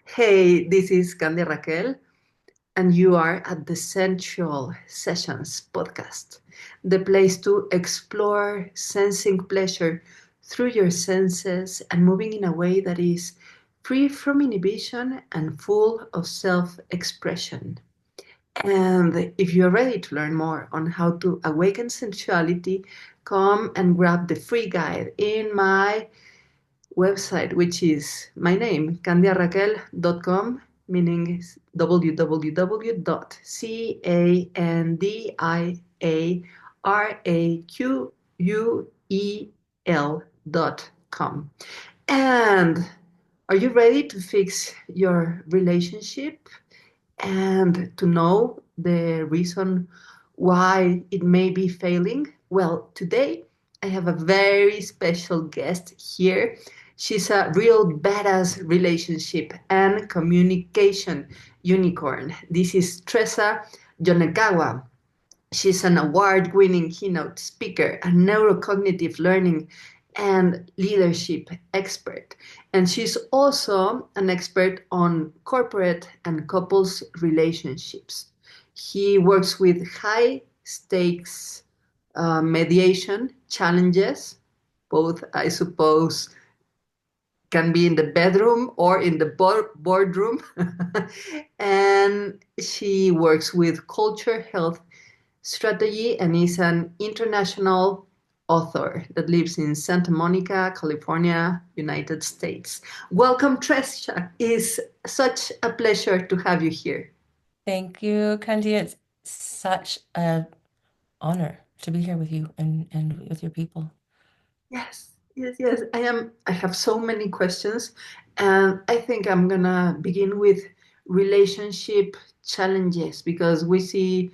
Hey, this is Candia Raquel, and you are at the Sensual Sessions Podcast, the place to explore sensing pleasure through your senses and moving in a way that is free from inhibition and full of self expression. And if you're ready to learn more on how to awaken sensuality, come and grab the free guide in my website, which is my name, candiaraquel.com, meaning www.candiaraqel.com. And are you ready to fix your relationship and to know the reason why it may be failing? Well, today I have a very special guest here. She's a real badass relationship and communication unicorn. This is Tressa Yonekawa. She's an award winning keynote speaker, a neurocognitive learning and leadership expert. And she's also an expert on corporate and couples relationships. He works with high stakes mediation challenges, both, I suppose, can be in the bedroom or in the boardroom. And she works with culture, health, strategy, and is an international author that lives in Santa Monica, California, United States. Welcome, Tressa. It's such a pleasure to have you here. Thank you, Candia. It's such an honor to be here with you and with your people. Yes, yes, yes. I have so many questions, and I think I'm gonna begin with relationship challenges because we see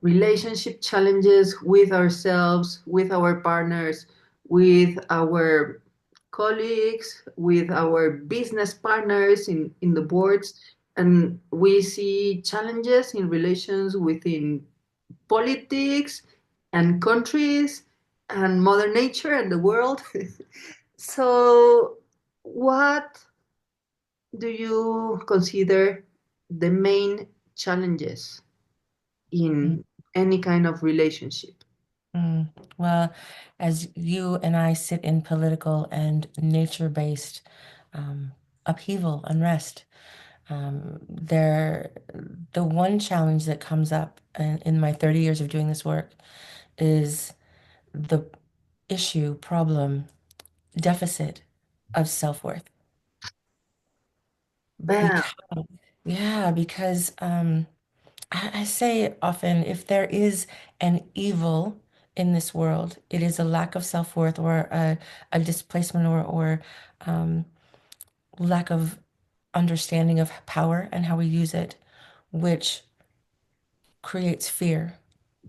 relationship challenges with ourselves, with our partners, with our colleagues, with our business partners in the boards. And we see challenges in relations within politics and countries and Mother Nature and the world. So, what do you consider the main challenges Mm, in any kind of relationship? mm. Well, as you and I sit in political and nature-based um, upheaval, unrest, there, the one challenge that comes up in my 30 years of doing this work is the issue, problem, deficit of self-worth. Bam. Because, yeah, because I say often, if there is an evil in this world, it is a lack of self-worth or a displacement or um, lack of understanding of power and how we use it, which creates fear.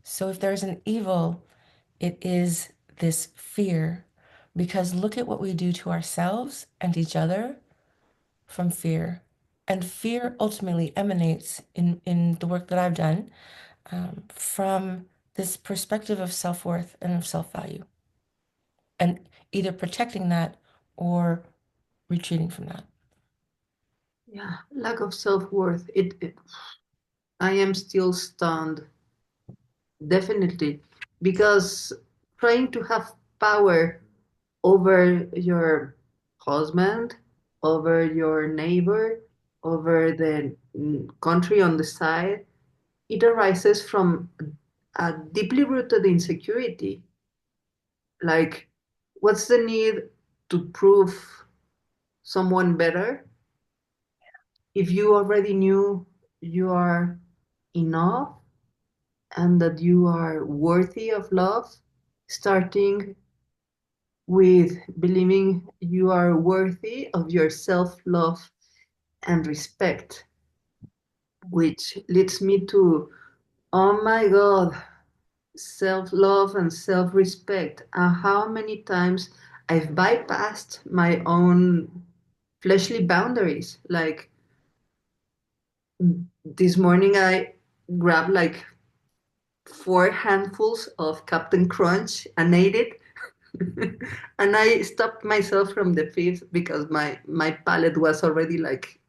So if there's an evil, it is this fear, because look at what we do to ourselves and each other from fear. And fear ultimately emanates in the work that I've done from this perspective of self-worth and of self-value, and either protecting that or retreating from that. Yeah, lack of self-worth. I am still stunned, definitely, because trying to have power over your husband, over your neighbor, over the country on the side, it arises from a deeply rooted insecurity. Like, what's the need to prove someone better if you already knew you are enough and that you are worthy of love, starting with believing you are worthy of your self love and respect, which leads me to, oh my God, self love and self respect. And how many times I've bypassed my own fleshly boundaries. Like this morning, I grabbed like four handfuls of Captain Crunch and ate it. And I stopped myself from the fifth because my palate was already like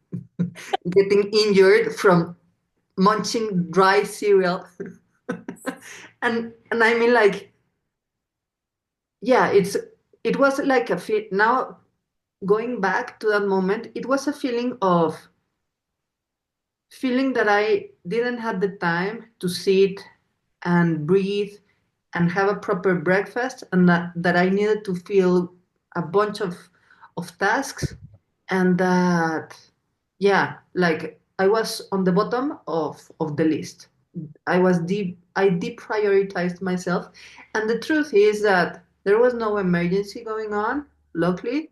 getting injured from munching dry cereal. And I mean, like, yeah, it was like a fit. Now going back to that moment, it was a feeling of feeling that I didn't have the time to sit and breathe and have a proper breakfast, and that I needed to feel a bunch of tasks, and that, yeah, like I was on the bottom of the list. I deprioritized myself, and the truth is that there was no emergency going on, luckily,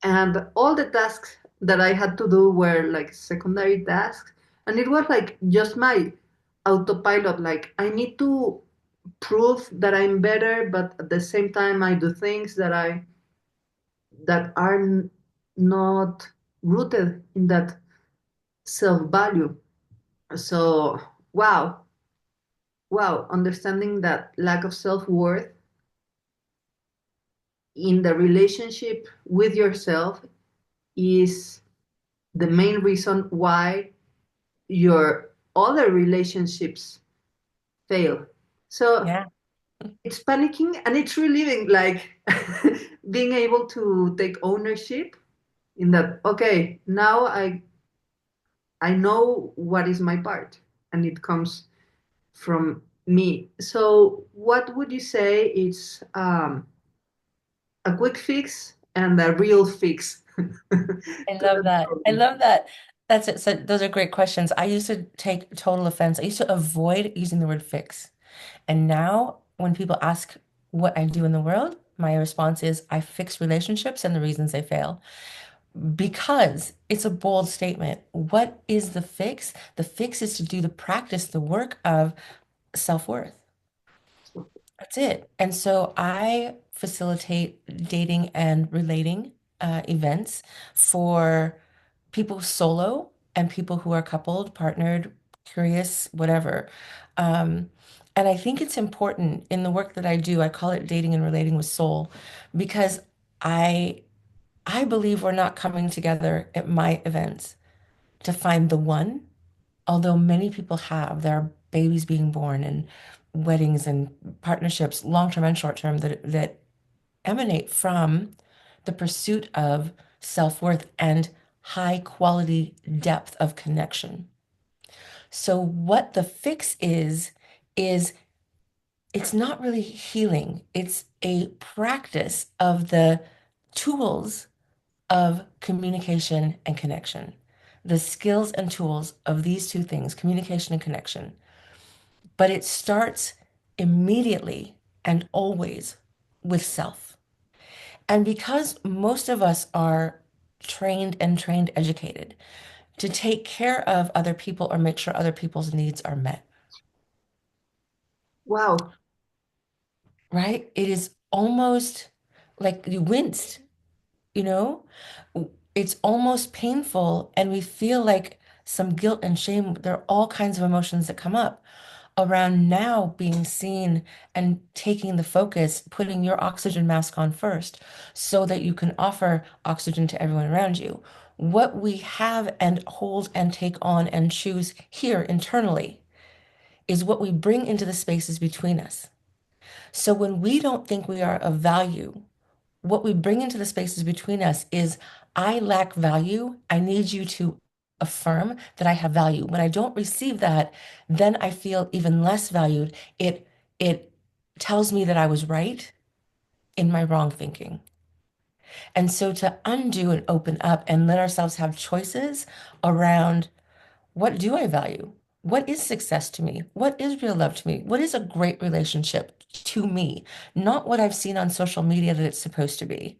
and all the tasks that I had to do were like secondary tasks, and it was like just my autopilot. Like I need to prove that I'm better, but at the same time I do things that are not rooted in that self value. So wow, wow, understanding that lack of self worth in the relationship with yourself is the main reason why your other relationships fail. So Yeah. it's panicking and it's relieving, like being able to take ownership in that. Okay, now I know what is my part, and it comes from me. So, what would you say is a quick fix and a real fix to I love that that. I problem? love that. That's it. So those are great questions. I used to take total offense. I used to avoid using the word fix. And now when people ask what I do in the world, my response is I fix relationships and the reasons they fail. Because it's a bold statement. What is the fix? The fix is to do the practice, the work of self-worth. That's it. And so I facilitate dating and relating events for people solo and people who are coupled, partnered, curious, whatever. Um, and I think it's important in the work that I do, I call it dating and relating with soul, because I I believe we're not coming together at my events to find the one, although many people have. There are babies being born and weddings and partnerships, long-term and short-term, that emanate from the pursuit of self-worth and high quality depth of connection. So what the fix is it's not really healing. It's a practice of the tools of communication and connection. The skills and tools of these two things, communication and connection. But it starts immediately and always with self. And because most of us are trained educated to take care of other people or make sure other people's needs are met, Wow. right? It is almost like you winced, you know? It's almost painful, and we feel like some guilt and shame. There are all kinds of emotions that come up around now being seen and taking the focus, putting your oxygen mask on first so that you can offer oxygen to everyone around you. What we have and hold and take on and choose here internally is what we bring into the spaces between us. So when we don't think we are of value, what we bring into the spaces between us is, I lack value. I need you to affirm that I have value. When I don't receive that, then I feel even less valued. It tells me that I was right in my wrong thinking. And so to undo and open up and let ourselves have choices around, what do I value? What is success to me? What is real love to me? What is a great relationship to me? Not what I've seen on social media that it's supposed to be.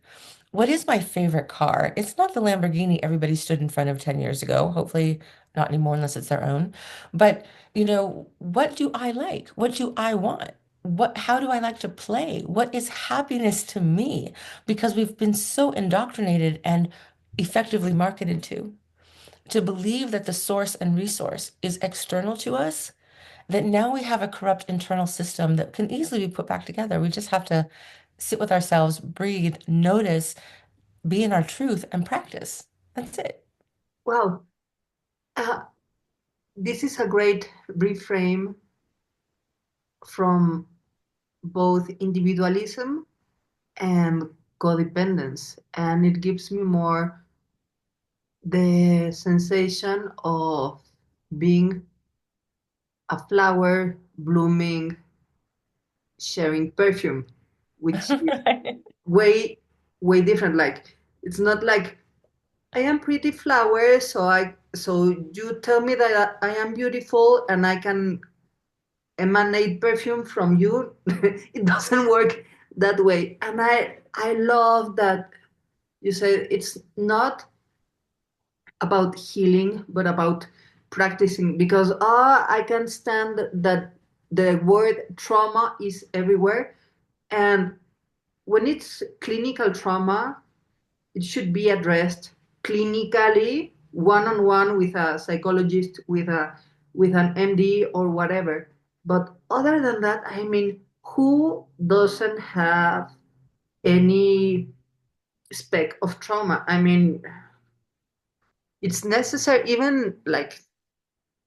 What is my favorite car? It's not the Lamborghini everybody stood in front of 10 years ago. Hopefully not anymore unless it's their own. But, what do I like? What do I want? How do I like to play? What is happiness to me? Because we've been so indoctrinated and effectively marketed to believe that the source and resource is external to us, that now we have a corrupt internal system that can easily be put back together. We just have to sit with ourselves, breathe, notice, be in our truth, and practice. That's it. Well, uh, this is a great reframe from both individualism and codependence, and it gives me more the sensation of being a flower blooming, sharing perfume, which is Right. way, way different. Like, it's not like I am pretty flower, so you tell me that I am beautiful and I can emanate perfume from you. It doesn't work that way. And I love that you said it's not about healing, but about practicing, because I can stand that the word trauma is everywhere. And when it's clinical trauma, it should be addressed clinically, one on one with a psychologist, with an MD or whatever. But other than that, I mean, who doesn't have any speck of trauma? I mean, it's necessary, even like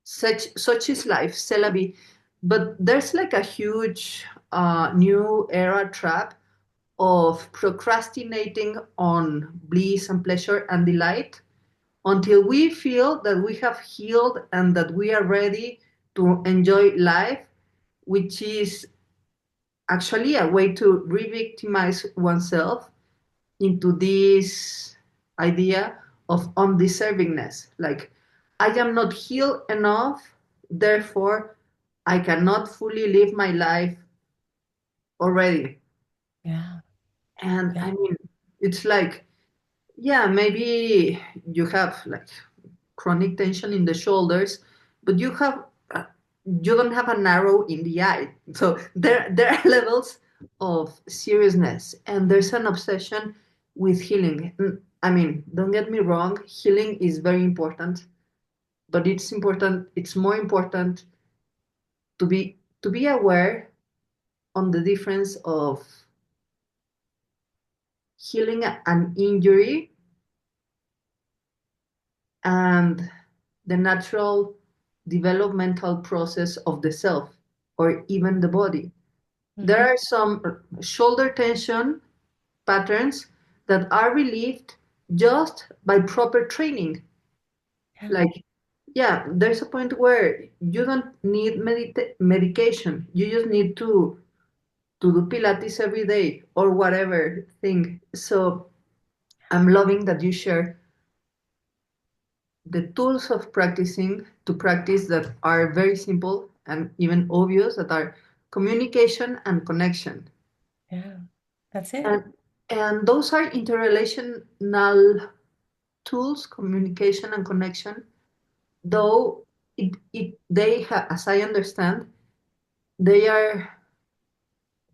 such is life, Celabi. But there's like a huge new era trap of procrastinating on bliss and pleasure and delight until we feel that we have healed and that we are ready to enjoy life, which is actually a way to re-victimize oneself into this idea of undeservingness. Like, I am not healed enough, therefore I cannot fully live my life already. Yeah. And Yeah. I mean, it's like, yeah, maybe you have like chronic tension in the shoulders, but uh, you don't have an arrow in the eye. So there are levels of seriousness, and there's an obsession with healing. I mean, don't get me wrong, healing is very important, but it's important. It's more important to be aware on the difference of healing an injury and the natural developmental process of the self or even the body. There Hmm. are some shoulder tension patterns that are relieved just by proper training. Yeah. Like, yeah, there's a point where you don't need medication. You just need to do Pilates every day or whatever thing. So I'm loving that you share the tools of practicing to practice that are very simple and even obvious, that are communication and connection. Yeah. That's it. And those are interrelational tools, communication and connection, though as I understand, they are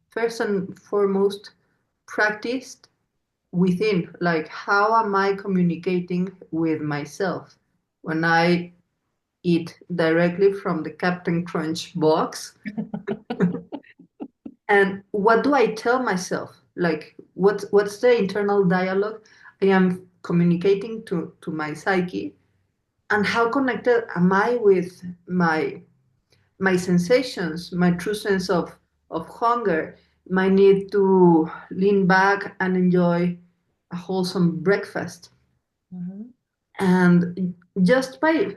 first and foremost practiced within. Like, how am I communicating with myself when I eat directly from the Captain Crunch box? And what do I tell myself? Like, what's the internal dialogue I am communicating to my psyche? And how connected am I with my sensations, my true sense of hunger, my need to lean back and enjoy a wholesome breakfast? Hmm. And just by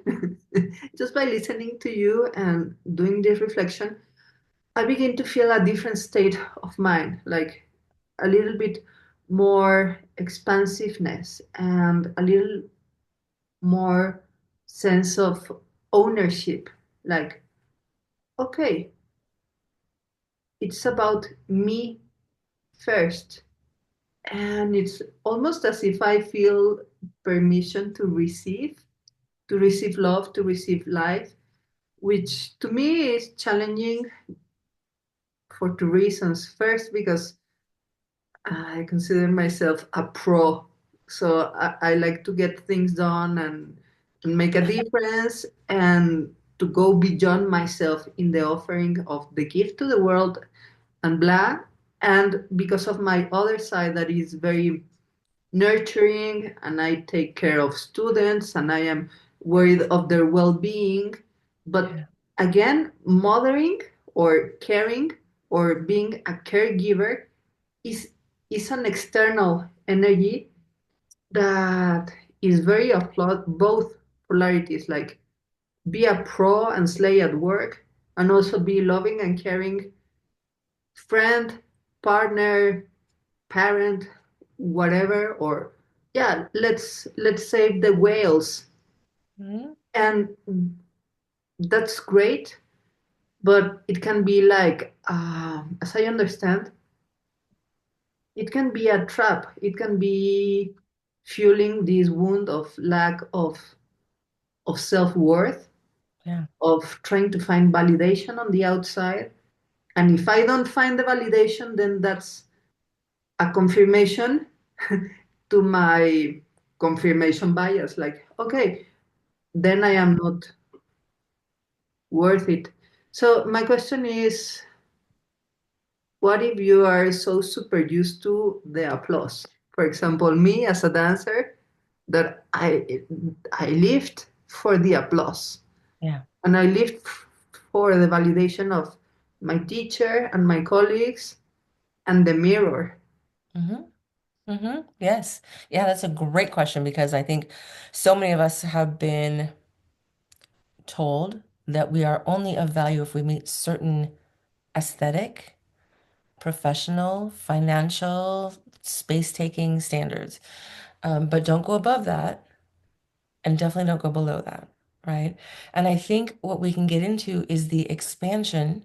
just by listening to you and doing this reflection, I begin to feel a different state of mind, like a little bit more expansiveness and a little more sense of ownership. Like, okay, it's about me first. And it's almost as if I feel permission to receive love, to receive life, which to me is challenging for two reasons. First, because I consider myself a pro. So I like to get things done and make a difference and to go beyond myself in the offering of the gift to the world and blah. And because of my other side that is very nurturing and I take care of students and I am worried of their well-being. But Yeah. again, mothering or caring or being a caregiver is is an external energy that is very of both polarities, like be a pro and slay at work and also be loving and caring friend, partner, parent, whatever, or yeah, let's save the whales. Mhm. And that's great, but it can be like, as I understand, it can be a trap. It can be fueling this wound of lack of self-worth, Yeah. of trying to find validation on the outside. And if I don't find the validation, then that's a confirmation to my confirmation bias. Like, okay, then I am not worth it. So my question is, what if you are so super used to the applause? For example, me as a dancer, that I lived for the applause, Yeah. and I lived for the validation of my teacher and my colleagues and the mirror. Hmm. Hmm. Yes. Yeah, that's a great question because I think so many of us have been told that we are only of value if we meet certain aesthetic, professional, financial, space-taking standards. But don't go above that and definitely don't go below that, right? And I think what we can get into is the expansion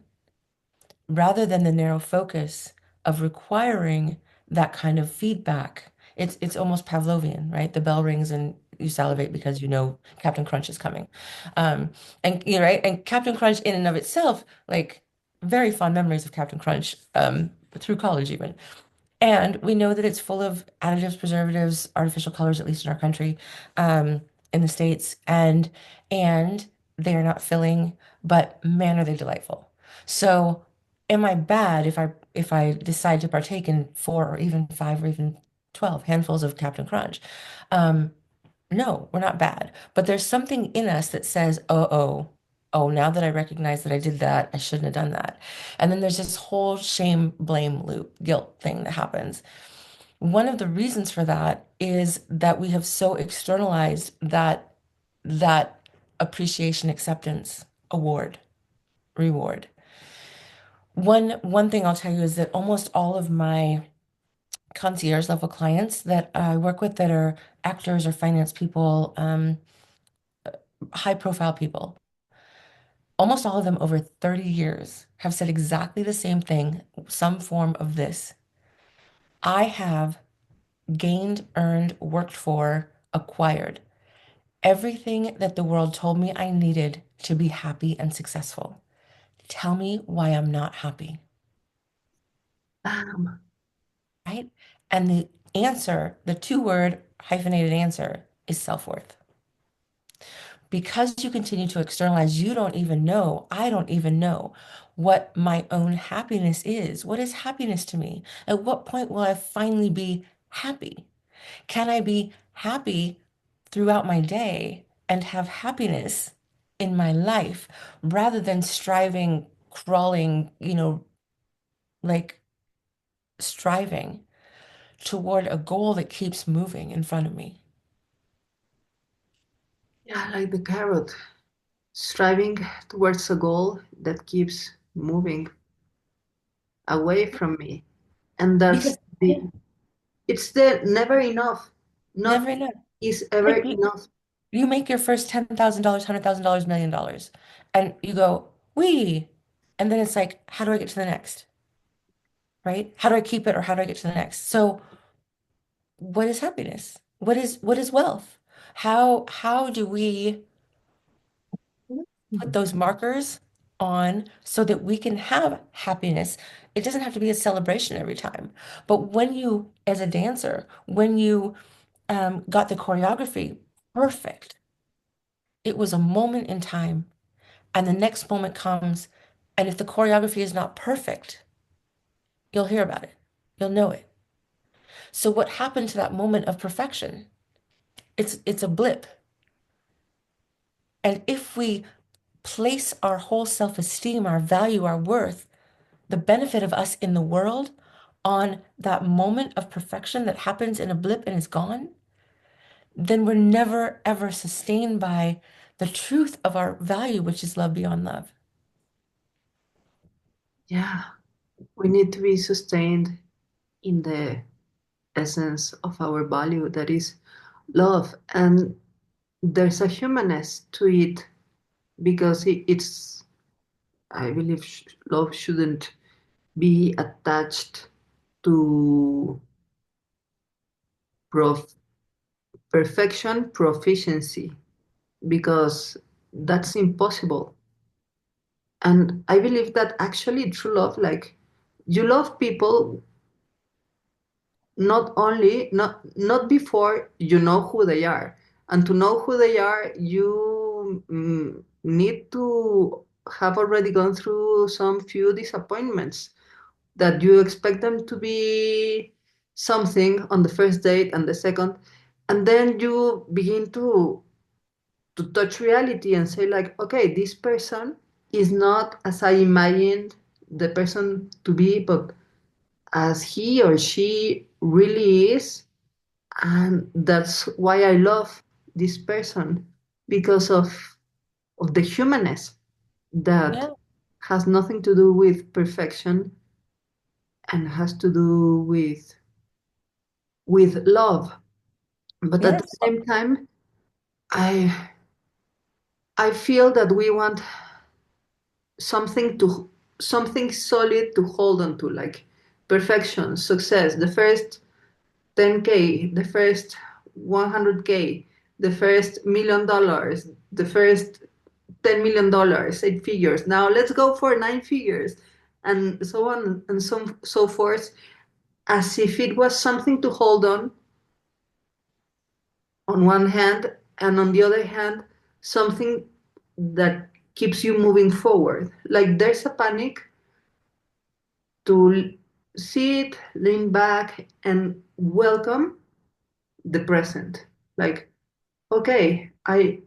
rather than the narrow focus of requiring that kind of feedback. It's almost Pavlovian, right? The bell rings and you salivate because you know Captain Crunch is coming. Um, and you know, right? And Captain Crunch in and of itself, like very fond memories of Captain Crunch, through college even. And we know that it's full of additives, preservatives, artificial colors, at least in our country, um, in the States, and they are not filling, but man, are they delightful. So, am I bad if I decide to partake in 4 or even 5 or even 12 handfuls of Captain Crunch? Um, no, we're not bad. But there's something in us that says, oh, now that I recognize that I did that, I shouldn't have done that. And then there's this whole shame, blame loop, guilt thing that happens. One of the reasons for that is that we have so externalized that appreciation, acceptance, award, reward. One thing I'll tell you is that almost all of my concierge level clients that I work with that are actors or finance people, high profile people, almost all of them over 30 years have said exactly the same thing, some form of this. I have gained, earned, worked for, acquired everything that the world told me I needed to be happy and successful. Tell me why I'm not happy, Um, right? And the answer, the two-word hyphenated answer, is self-worth. Because you continue to externalize, you don't even know, I don't even know what my own happiness is. What is happiness to me? At what point will I finally be happy? Can I be happy throughout my day and have happiness in my life rather than striving, crawling, like striving toward a goal that keeps moving in front of me? yeah, like the carrot, striving towards a goal that keeps moving away from me. And that's Because the, it's the never enough. never Nothing enough. is ever Like enough. you make your first $10,000, $100,000, $1 million, and you go, wee. And then it's like, how do I get to the next? Right? How do I keep it or how do I get to the next? So what is happiness? What is wealth? How do we put those markers on so that we can have happiness? It doesn't have to be a celebration every time. But when you, as a dancer, when you got the choreography perfect, it was a moment in time. And the next moment comes, and if the choreography is not perfect, you'll hear about it. You'll know it. So what happened to that moment of perfection? It's a blip. And if we place our whole self-esteem, our value, our worth, the benefit of us in the world on that moment of perfection that happens in a blip and is gone, then we're never ever sustained by the truth of our value, which is love beyond love. Yeah, we need to be sustained in the essence of our value, that is love. And there's a humanness to it because it's, I believe, love shouldn't be attached to prof- perfection, proficiency, because that's impossible. And I believe that actually true love, like you love people not only not before you know who they are, and to know who they are you need to have already gone through some few disappointments that you expect them to be something on the first date and the second, and then you begin to touch reality and say like, okay, this person is not as I imagined the person to be, but as he or she really is. And that's why I love this person, because of the humanness that Yeah. has nothing to do with perfection and has to do with love. But at the Yes. same time, I I feel that we want something to something solid to hold on to, like perfection, success, the first 10K, the first 100K, the first $1 million, the first $10 million, 8 figures. Now let's go for 9 figures, and so on and so forth, as if it was something to hold on one hand, and on the other hand, something that keeps you moving forward. Like there's a panic to sit, lean back, and welcome the present. Like, okay, I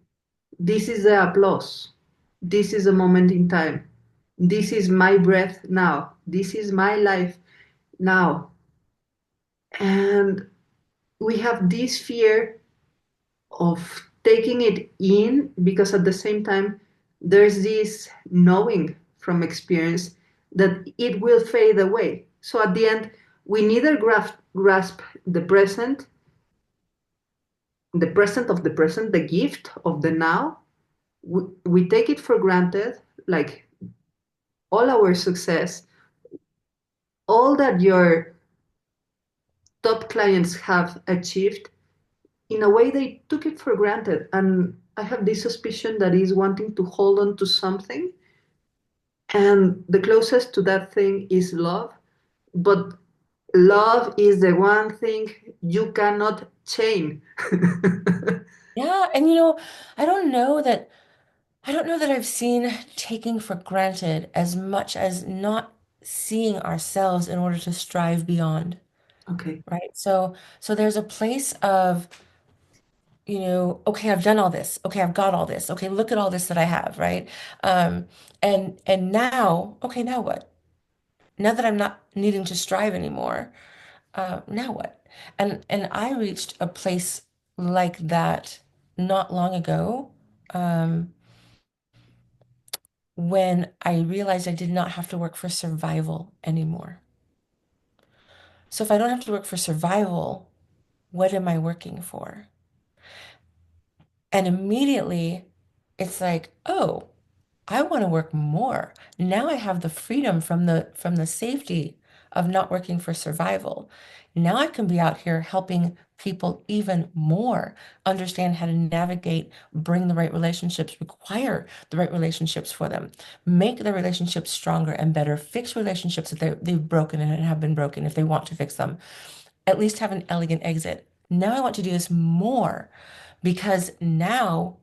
this is the applause. This is a moment in time. This is my breath now. This is my life now. And we have this fear of taking it in because at the same time, there's this knowing from experience that it will fade away. So at the end, we neither grasp the present of the present, the gift of the now. We take it for granted, like all our success, all that your top clients have achieved, in a way they took it for granted. And I have this suspicion that is wanting to hold on to something, and the closest to that thing is love. But love is the one thing you cannot chain. Yeah. And I don't know that I don't know that I've seen taking for granted as much as not seeing ourselves in order to strive beyond, Okay. right? So there's a place of, okay, I've done all this. Okay, I've got all this. Okay, look at all this that I have, right? Um, and now, okay, now what? Now that I'm not needing to strive anymore, now what? And I reached a place like that not long ago, um, when I realized I did not have to work for survival anymore. So if I don't have to work for survival, what am I working for? And immediately it's like, oh, I want to work more. Now I have the freedom from the safety of not working for survival. Now I can be out here helping people even more understand how to navigate, bring the right relationships, require the right relationships for them, make the relationships stronger and better, fix relationships that they've broken and have been broken if they want to fix them, at least have an elegant exit. Now I want to do this more because now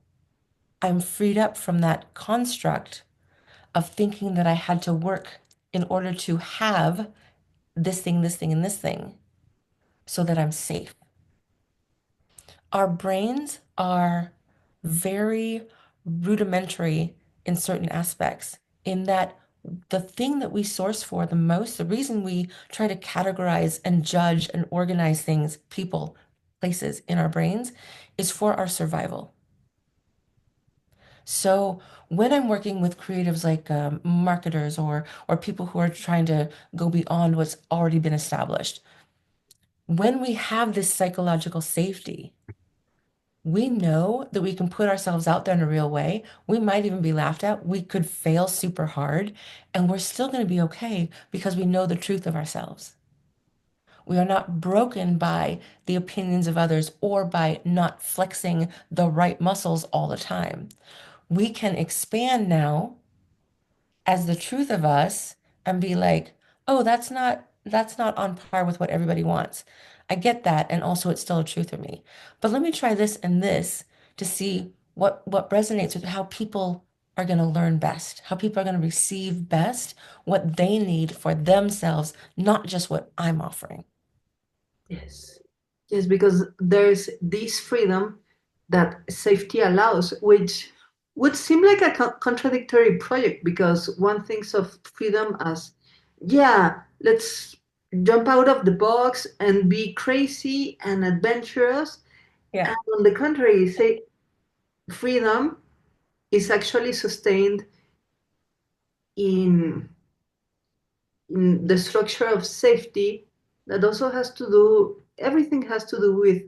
I'm freed up from that construct of thinking that I had to work in order to have this thing, and this thing so that I'm safe. Our brains are very rudimentary in certain aspects, in that the thing that we source for the most, the reason we try to categorize and judge and organize things, people, places in our brains, is for our survival. So when I'm working with creatives like marketers or people who are trying to go beyond what's already been established, when we have this psychological safety, we know that we can put ourselves out there in a real way. We might even be laughed at. We could fail super hard, and we're still going to be okay because we know the truth of ourselves. We are not broken by the opinions of others or by not flexing the right muscles all the time. We can expand now as the truth of us and be like, oh, that's not on par with what everybody wants. I get that, and also it's still a truth of me. But let me try this and this to see what resonates with how people are going to learn best, how people are going to receive best what they need for themselves, not just what I'm offering. Yes. Yes, because there's this freedom that safety allows, which would seem like a contradictory project because one thinks of freedom as, yeah, let's jump out of the box and be crazy and adventurous. Yeah. And on the contrary, say freedom is actually sustained in the structure of safety that also has to do, everything has to do with,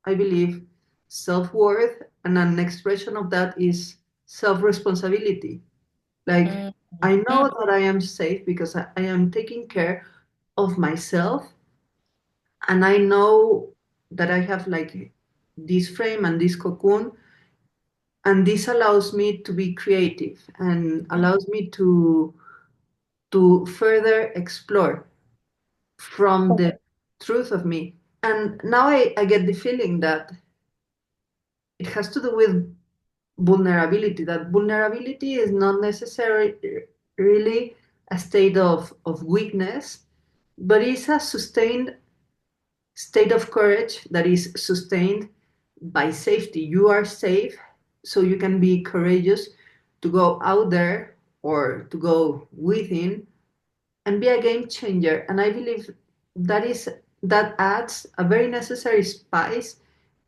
I believe, self-worth, and an expression of that is self-responsibility. Like, Mm, I mm, know that I am safe because I am taking care of myself, and I know that I have like this frame and this cocoon, and this allows me to be creative and allows me to further explore from the truth of me. And now I get the feeling that it has to do with vulnerability, that vulnerability is not necessarily really a state of weakness, but it's a sustained state of courage that is sustained by safety. You are safe, so you can be courageous to go out there or to go within and be a game changer. And I believe that is that adds a very necessary spice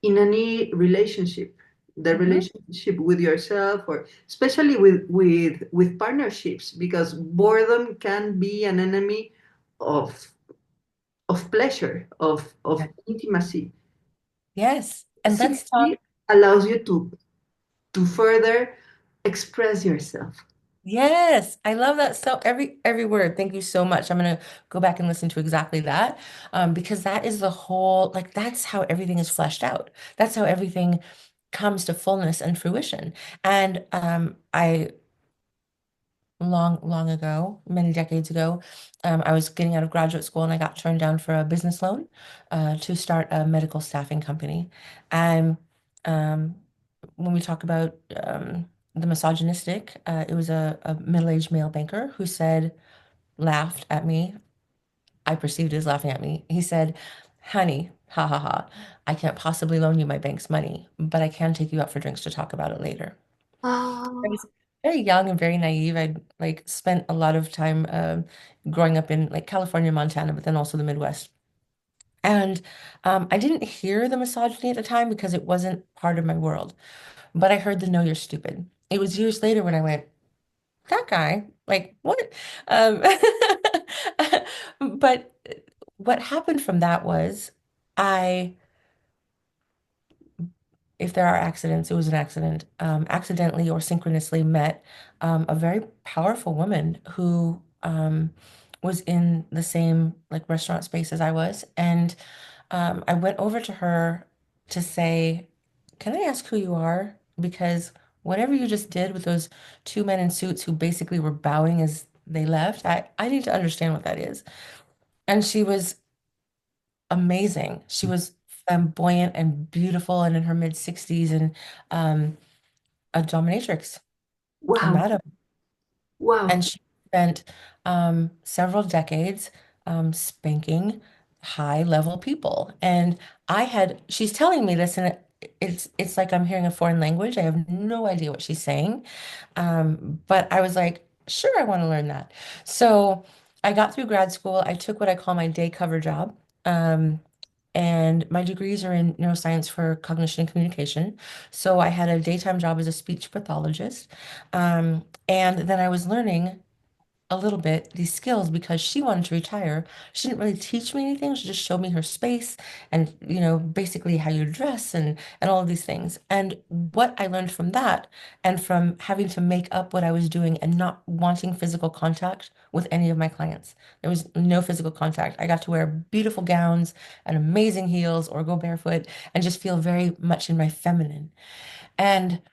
in any relationship. The mhm. relationship with yourself, or especially with partnerships, because boredom can be an enemy of of pleasure, of Yeah. intimacy. Yes. And let's talk. Safety allows you to further express yourself. Yes, I love that. So every word. Thank you so much. I'm gonna go back and listen to exactly that, because that is the whole, like that's how everything is fleshed out. That's how everything comes to fullness and fruition. And I long ago, many decades ago, I was getting out of graduate school and I got turned down for a business loan to start a medical staffing company. And um, when we talk about the misogynistic, it was a middle-aged male banker who said, laughed at me. I perceived as laughing at me. He said, honey, ha ha ha, I can't possibly loan you my bank's money, but I can take you out for drinks to talk about it later. I Ah, was very young and very naive. I'd like spent a lot of time growing up in like California, Montana, but then also the Midwest. And I didn't hear the misogyny at the time because it wasn't part of my world. But I heard the "No, you're stupid." It was years later when I went, "That guy, like what?" Um, but what happened from that was I if there are accidents, it was an accident, accidentally or synchronously met a very powerful woman who was in the same like restaurant space as I was. And I went over to her to say, can I ask who you are? Because whatever you just did with those two men in suits who basically were bowing as they left, I need to understand what that is. And she was amazing. She was flamboyant and beautiful and in her mid 60s and um, a dominatrix, a wow, madam. wow. And she spent several decades. spanking high level people. And she's telling me this, and it's like I'm hearing a foreign language. I have no idea what she's saying. But I was like, sure, I want to learn that. So I got through grad school. I took what I call my day cover job. Um, and my degrees are in neuroscience for cognition and communication. So I had a daytime job as a speech pathologist. And then I was learning a little bit these skills because she wanted to retire. She didn't really teach me anything. She just showed me her space and, basically how you dress and all of these things. And what I learned from that and from having to make up what I was doing and not wanting physical contact with any of my clients. There was no physical contact. I got to wear beautiful gowns and amazing heels or go barefoot and just feel very much in my feminine. And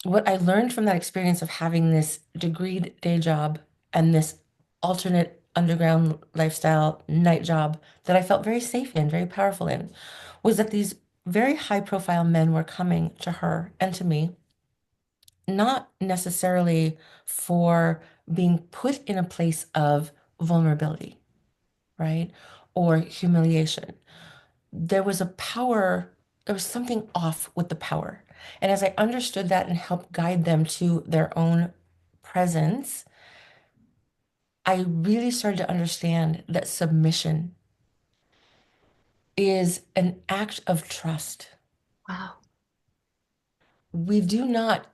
what I learned from that experience of having this degreed day job and this alternate underground lifestyle night job that I felt very safe in, very powerful in, was that these very high profile men were coming to her and to me, not necessarily for being put in a place of vulnerability, right? Or humiliation. There was a power, there was something off with the power. And as I understood that and helped guide them to their own presence, I really started to understand that submission is an act of trust. Wow. We do not,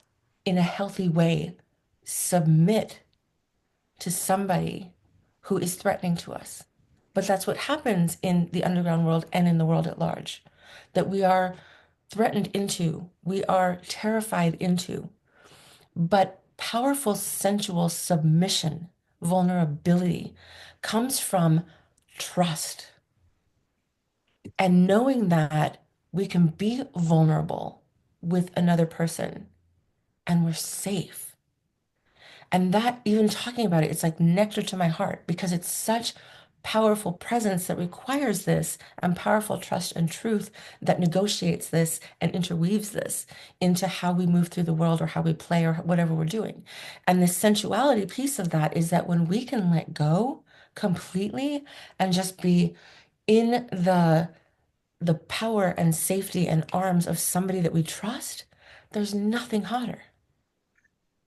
in a healthy way, submit to somebody who is threatening to us. But that's what happens in the underground world and in the world at large, that we are threatened into, we are terrified into. But powerful sensual submission, vulnerability comes from trust and knowing that we can be vulnerable with another person and we're safe. And that, even talking about it, it's like nectar to my heart because it's such powerful presence that requires this and powerful trust and truth that negotiates this and interweaves this into how we move through the world or how we play or whatever we're doing. And the sensuality piece of that is that when we can let go completely and just be in the power and safety and arms of somebody that we trust, there's nothing hotter.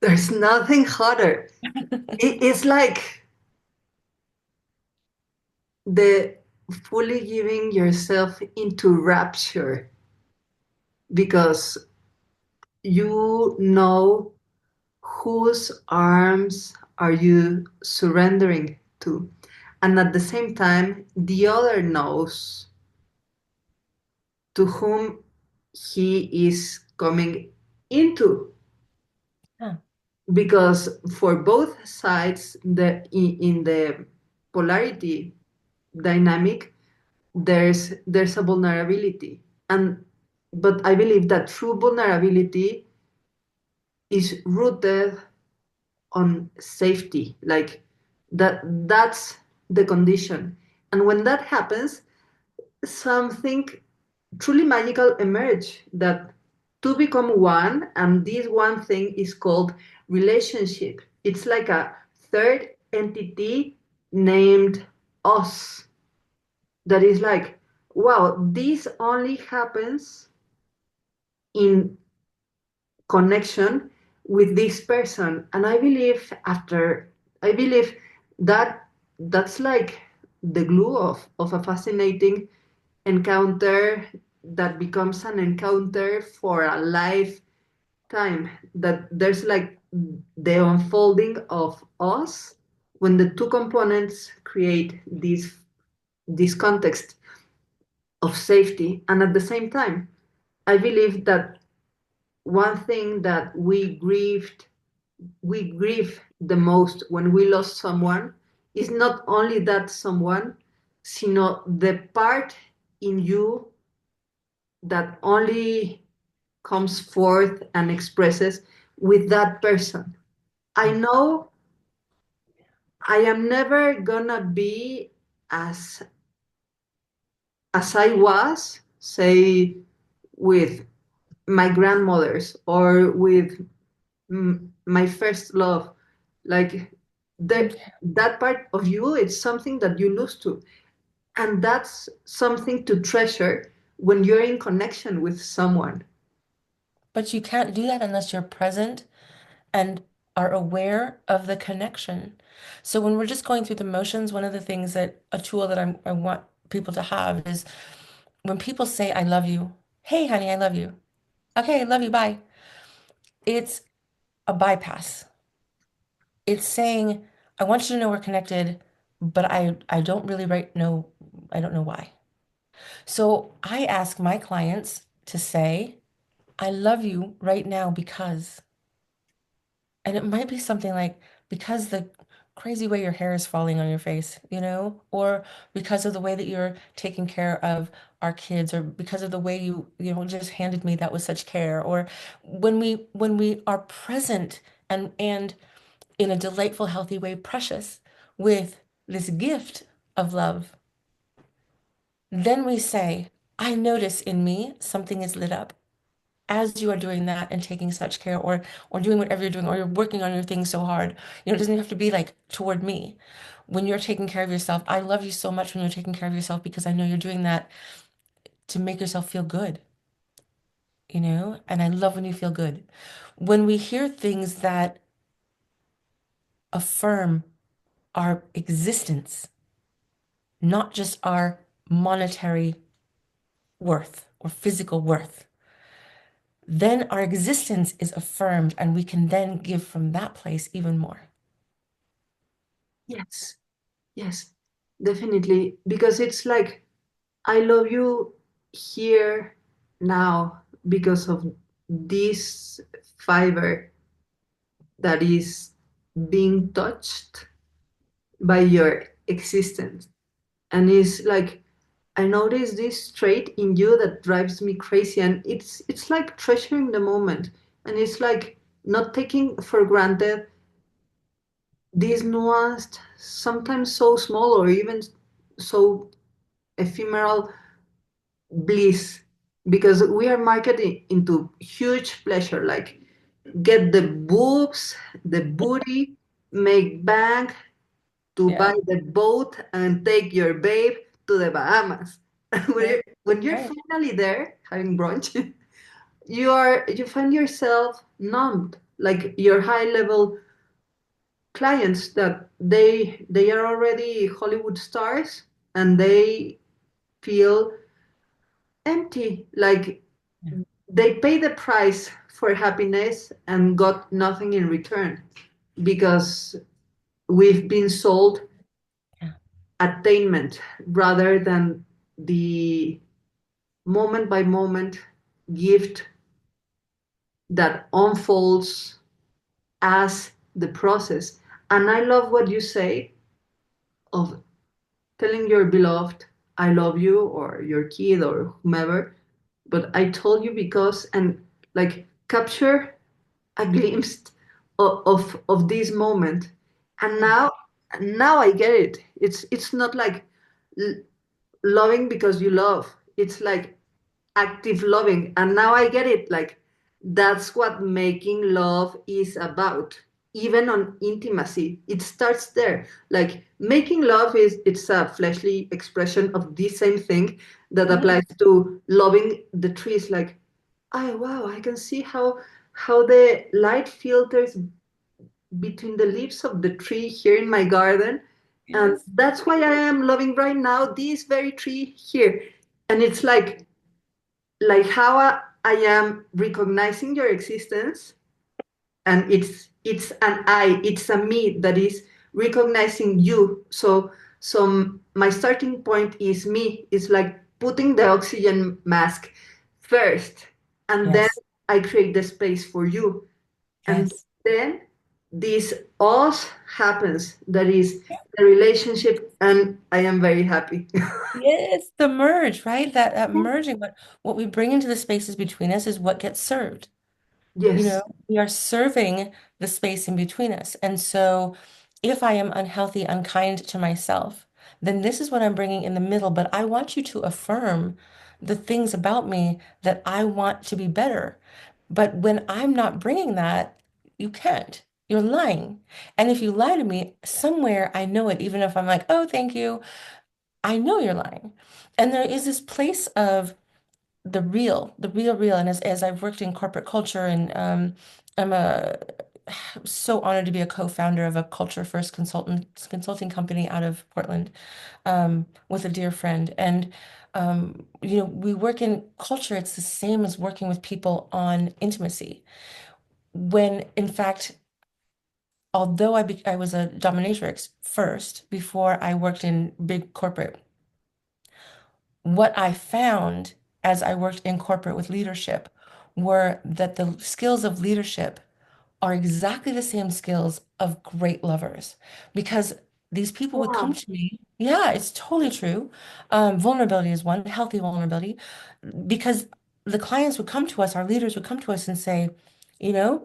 There's nothing hotter. It's like the fully giving yourself into rapture because you know whose arms are you surrendering to. And at the same time, the other knows to whom he is coming into. Yeah. Because for both sides, in the polarity dynamic, there's a vulnerability. And but I believe that true vulnerability is rooted on safety. Like that's the condition. And when that happens, something truly magical emerge that two become one, and this one thing is called relationship. It's like a third entity named us that is like, wow, this only happens in connection with this person. And I believe that that's like the glue of a fascinating encounter that becomes an encounter for a lifetime. That there's like the unfolding of us when the two components create this context of safety. And at the same time, I believe that one thing that we grieve the most when we lost someone is not only that someone, sino the part in you that only comes forth and expresses with that person. I know I am never gonna be as I was, say, with my grandmothers or with my first love. Like the, Okay. that part of you, it's something that you lose to. And that's something to treasure when you're in connection with someone. But you can't do that unless you're present and are aware of the connection. So when we're just going through the motions, one of the things that a tool that I want people to have is when people say, I love you, hey, honey, I love you. Okay, I love you, bye. It's a bypass. It's saying, I want you to know we're connected, but I don't really know, I don't know why. So I ask my clients to say, I love you right now because. And it might be something like because the crazy way your hair is falling on your face, or because of the way that you're taking care of our kids, or because of the way you just handed me that with such care, or when we are present and in a delightful, healthy way, precious with this gift of love, then we say, I notice in me something is lit up as you are doing that and taking such care, or doing whatever you're doing, or you're working on your thing so hard. It doesn't have to be like toward me. When you're taking care of yourself, I love you so much when you're taking care of yourself because I know you're doing that to make yourself feel good, and I love when you feel good. When we hear things that affirm our existence, not just our monetary worth or physical worth, then our existence is affirmed and we can then give from that place even more. Yes, yes, definitely. Because it's like, I love you here now because of this fiber that is being touched by your existence. And it's like, I notice this trait in you that drives me crazy. And it's like treasuring the moment. And it's like not taking for granted these nuanced, sometimes so small or even so ephemeral bliss, because we are marketed into huge pleasure, like get the boobs, the booty, make bank, to buy Yeah, the boat and take your babe to the Bahamas. yeah, When you're right. finally there having brunch, you find yourself numbed, like your high level clients that they are already Hollywood stars and they feel empty, like Yeah, they pay the price for happiness and got nothing in return because we've been sold yeah, attainment rather than the moment by moment gift that unfolds as the process. And I love what you say of telling your beloved, I love you, or your kid, or whomever, but I told you because, and like capture a glimpse of this moment. And yeah, now I get it. It's not like l- loving because you love. It's like active loving. And now I get it. Like that's what making love is about. Even on intimacy, it starts there. Like making love it's a fleshly expression of the same thing that mhm, applies to loving the trees. Like, oh wow, I can see how the light filters between the leaves of the tree here in my garden. And yes, that's why I am loving right now this very tree here. And it's like how I am recognizing your existence, and it's an I, it's a me that is recognizing you. So my starting point is me. It's like putting the oxygen mask first, and then yes, I create the space for you, and yes. then this us happens. That is the relationship, and I am very happy. Yes, the merge, right? That merging, what we bring into the spaces between us is what gets served. Yes. We are serving the space in between us. And so if I am unhealthy, unkind to myself, then this is what I'm bringing in the middle. But I want you to affirm the things about me that I want to be better. But when I'm not bringing that, you can't. you're lying. And if you lie to me, somewhere I know it, even if I'm like, oh, thank you, I know you're lying. And there is this place of the real. And as I've worked in corporate culture and I'm so honored to be a co-founder of a culture first consulting company out of Portland with a dear friend. And we work in culture, it's the same as working with people on intimacy. When in fact, although I was a dominatrix first before I worked in big corporate, what I found as I worked in corporate with leadership were that the skills of leadership are exactly the same skills of great lovers because these people would come Wow. to me. Yeah, it's totally true. Vulnerability is one, healthy vulnerability, because the clients would come to us, our leaders would come to us and say,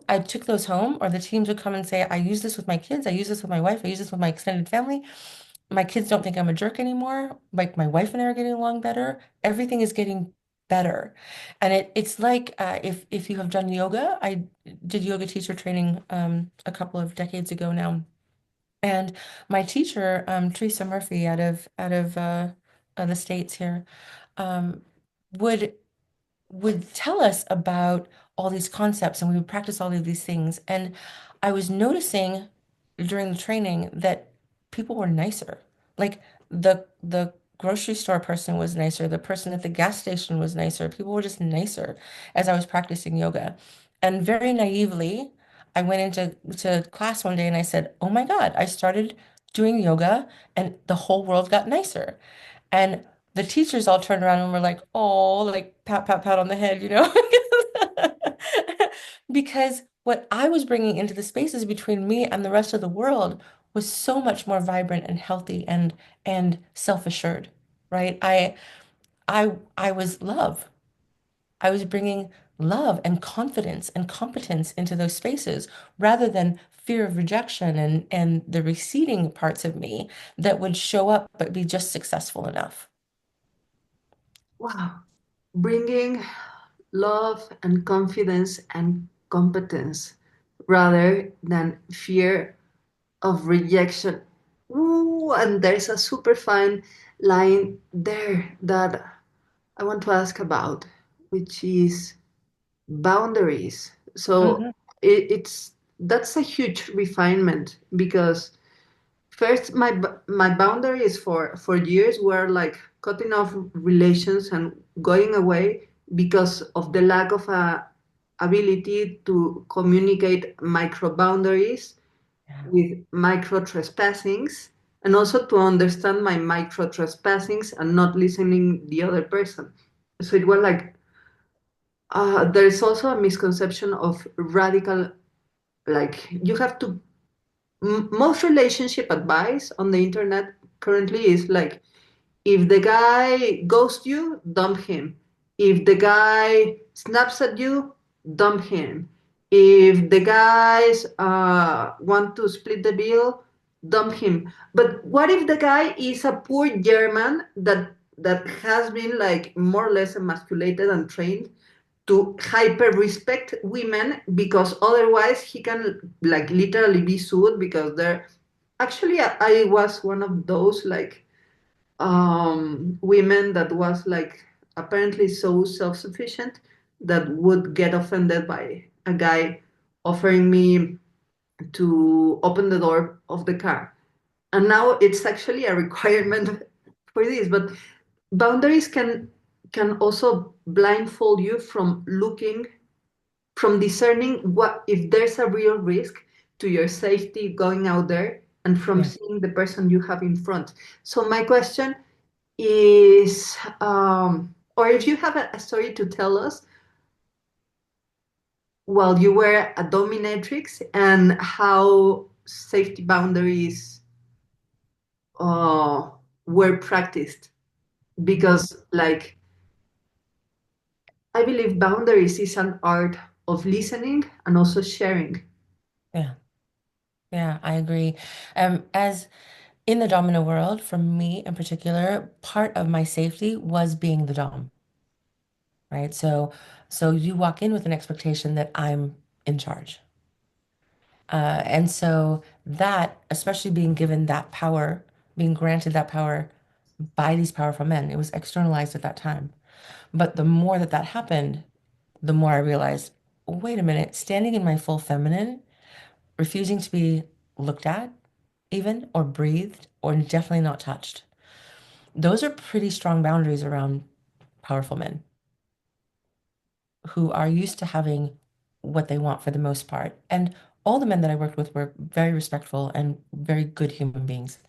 I took those home, or the teams would come and say, I use this with my kids, I use this with my wife, I use this with my extended family. My kids don't think I'm a jerk anymore. Like my wife and I are getting along better. Everything is getting better. And it's like if you have done yoga, I did yoga teacher training a couple of decades ago now. And my teacher, Teresa Murphy out of the States here, um, would would tell us about all these concepts and we would practice all of these things. And I was noticing during the training that people were nicer. Like the grocery store person was nicer, the person at the gas station was nicer. People were just nicer as I was practicing yoga. And very naively, I went into class one day and I said, "Oh my God, I started doing yoga and the whole world got nicer." And the teachers all turned around and were like, oh, like pat, pat, pat on the head, Because what I was bringing into the spaces between me and the rest of the world was so much more vibrant and healthy and self-assured, right? I was love. I was bringing love and confidence and competence into those spaces rather than fear of rejection and the receding parts of me that would show up but be just successful enough. Wow. Bringing love and confidence and competence rather than fear of rejection. Ooh, and there's a super fine line there that I want to ask about, which is boundaries. So Mhm. it's that's a huge refinement because first my boundaries for years were like cutting off relations and going away because of the lack of a ability to communicate micro boundaries Yeah. with micro trespassings and also to understand my micro trespassings and not listening the other person. So it was like there's also a misconception of radical, like you have to most relationship advice on the internet currently is like if the guy ghosts you, dump him. If the guy snaps at you, dump him. If the guys want to split the bill, dump him. But what if the guy is a poor German that has been like more or less emasculated and trained to hyper respect women because otherwise he can like literally be sued because they're actually I was one of those like women that was like apparently so self-sufficient that would get offended by a guy offering me to open the door of the car. And now it's actually a requirement for this, but boundaries can also blindfold you from looking from discerning what if there's a real risk to your safety going out there and from Yeah. seeing the person you have in front. So my question is, or if you have a story to tell us while you were a dominatrix and how safety boundaries uh, were practiced, Mhm. because like I believe boundaries is an art of listening and also sharing. Yeah. Yeah, I agree. As in the domino world, for me in particular, part of my safety was being the dom, right? So you walk in with an expectation that I'm in charge. And so that, especially being given that power, being granted that power by these powerful men, it was externalized at that time. But the more that that happened, the more I realized, wait a minute, standing in my full feminine, refusing to be looked at, even, or breathed, or definitely not touched. Those are pretty strong boundaries around powerful men who are used to having what they want for the most part. And all the men that I worked with were very respectful and very good human beings.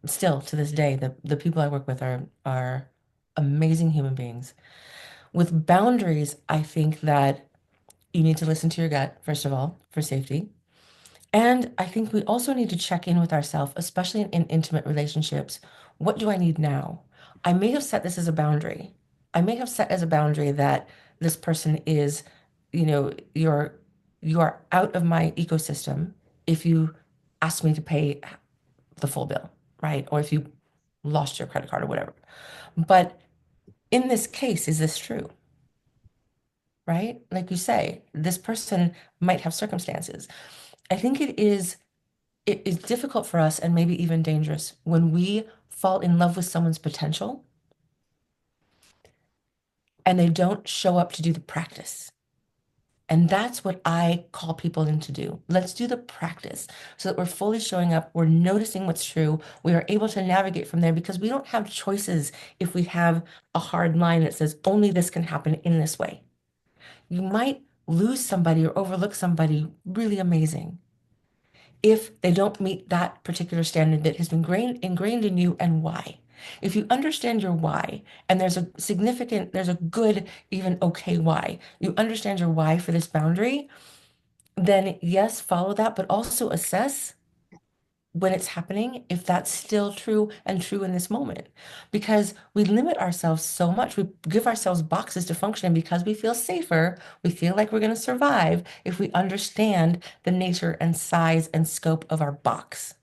Still to this day, the people I work with are amazing human beings. With boundaries, I think that you need to listen to your gut, first of all, for safety. And I think we also need to check in with ourselves, especially in intimate relationships. What do I need now? I may have set this as a boundary. I may have set as a boundary that this person is, you are out of my ecosystem if you ask me to pay the full bill, right? Or if you lost your credit card or whatever. But in this case, is this true? Right? Like you say, this person might have circumstances. I think it is difficult for us and maybe even dangerous when we fall in love with someone's potential and they don't show up to do the practice. And that's what I call people in to do. Let's do the practice so that we're fully showing up, we're noticing what's true, we are able to navigate from there because we don't have choices if we have a hard line that says only this can happen in this way. You might lose somebody or overlook somebody really amazing if they don't meet that particular standard that has been ingrained in you and why. If you understand your why, and there's a good, even okay why, you understand your why for this boundary, then yes, follow that, but also assess when it's happening, if that's still true and true in this moment. Because we limit ourselves so much. We give ourselves boxes to function because we feel safer. We feel like we're going to survive if we understand the nature and size and scope of our box.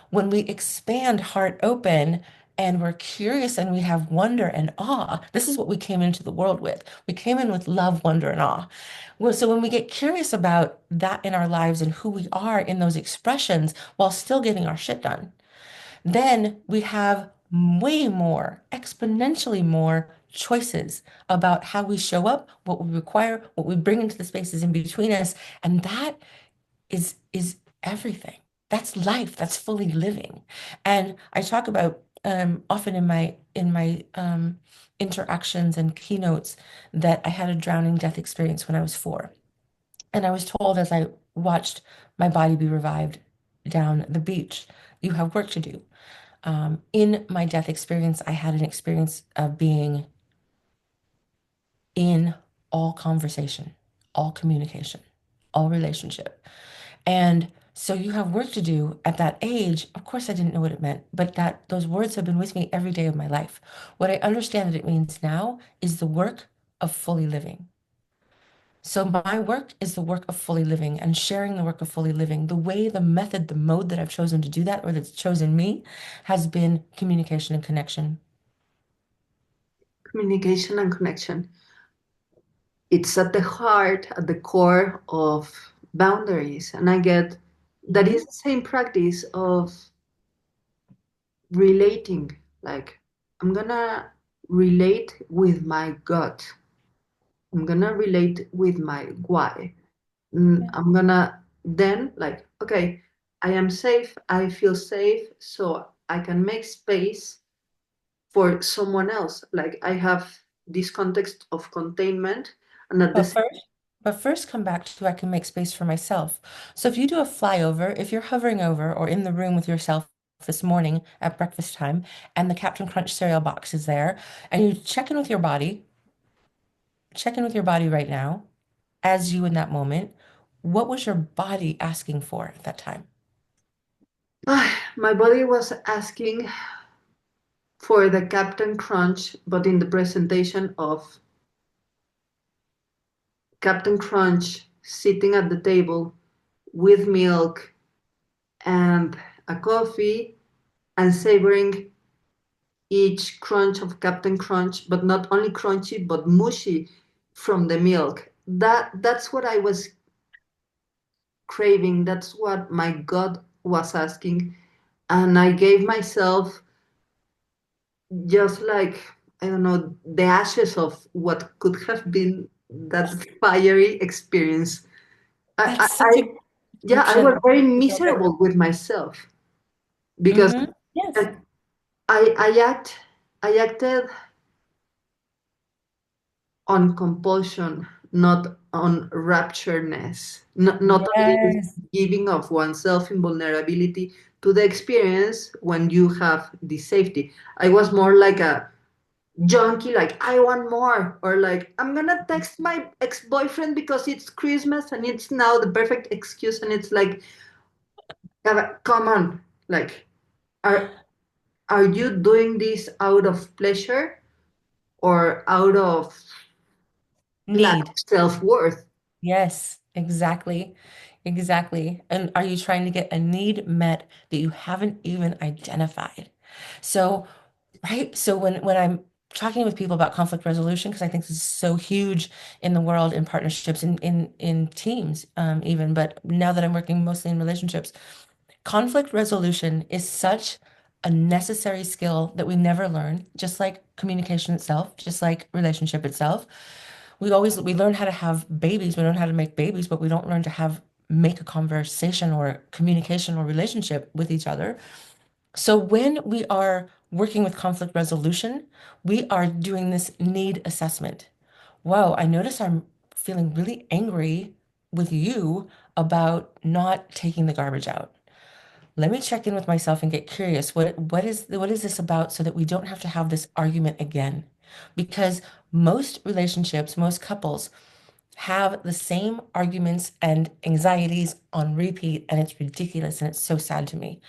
When we expand heart open and we're curious and we have wonder and awe, this is what we came into the world with. We came in with love, wonder, and awe. Well, so when we get curious about that in our lives and who we are in those expressions while still getting our shit done, then we have way more, exponentially more choices about how we show up, what we require, what we bring into the spaces in between us. And that is everything. That's life. That's fully living. And I talk about often in my interactions and keynotes that I had a drowning death experience when I was 4. And I was told as I watched my body be revived down the beach, you have work to do. In my death experience, I had an experience of being in all conversation, all communication, all relationship. And so you have work to do at that age. Of course, I didn't know what it meant, but that those words have been with me every day of my life. What I understand that it means now is the work of fully living. So my work is the work of fully living and sharing the work of fully living. The way, the method, the mode that I've chosen to do that or that's chosen me has been communication and connection. Communication and connection. It's at the heart, at the core of boundaries. And I get that Mhm. is the same practice of relating. Like, I'm gonna relate with my gut. I'm gonna relate with my why. Yeah. I'm gonna then, like, okay, I am safe, I feel safe, so I can make space for someone else. Like, I have this context of containment, and at the But same first, but first come back to I can make space for myself. So if you do a flyover, if you're hovering over or in the room with yourself this morning at breakfast time and the Captain Crunch cereal box is there and you check in with your body, check in with your body right now as you in that moment, what was your body asking for at that time? my body was asking for the Captain Crunch, but in the presentation of Captain Crunch sitting at the table with milk and a coffee and savoring each crunch of Captain Crunch, but not only crunchy but mushy from the milk. That's what I was craving. That's what my God was asking. And I gave myself just like, I don't know, the ashes of what could have been that fiery experience. That's I such a good yeah, I description. was very I love it. miserable with myself because Hmm. Yes. I I I acted on compulsion, not on raptureness, not on this Yes. giving of oneself in vulnerability to the experience when you have the safety. I was more like a junkie, like I want more, or like I'm gonna text my ex-boyfriend because it's Christmas and it's now the perfect excuse, and it's like, come on, like, are are you doing this out of pleasure or out of lack Need. of self-worth? Yes, exactly. Exactly. And are you trying to get a need met that you haven't even identified? So, right? So when I'm talking with people about conflict resolution, because I think this is so huge in the world, in partnerships, in teams, even, but now that I'm working mostly in relationships, conflict resolution is such a necessary skill that we never learn, just like communication itself, just like relationship itself. We learn how to have babies, we learn how to make babies, but we don't learn to have make a conversation or communication or relationship with each other. So when we are working with conflict resolution, we are doing this need assessment. Whoa, I notice I'm feeling really angry with you about not taking the garbage out. Let me check in with myself and get curious. What is this about so that we don't have to have this argument again? Because most relationships, most couples have the same arguments and anxieties on repeat, and it's ridiculous and it's so sad to me.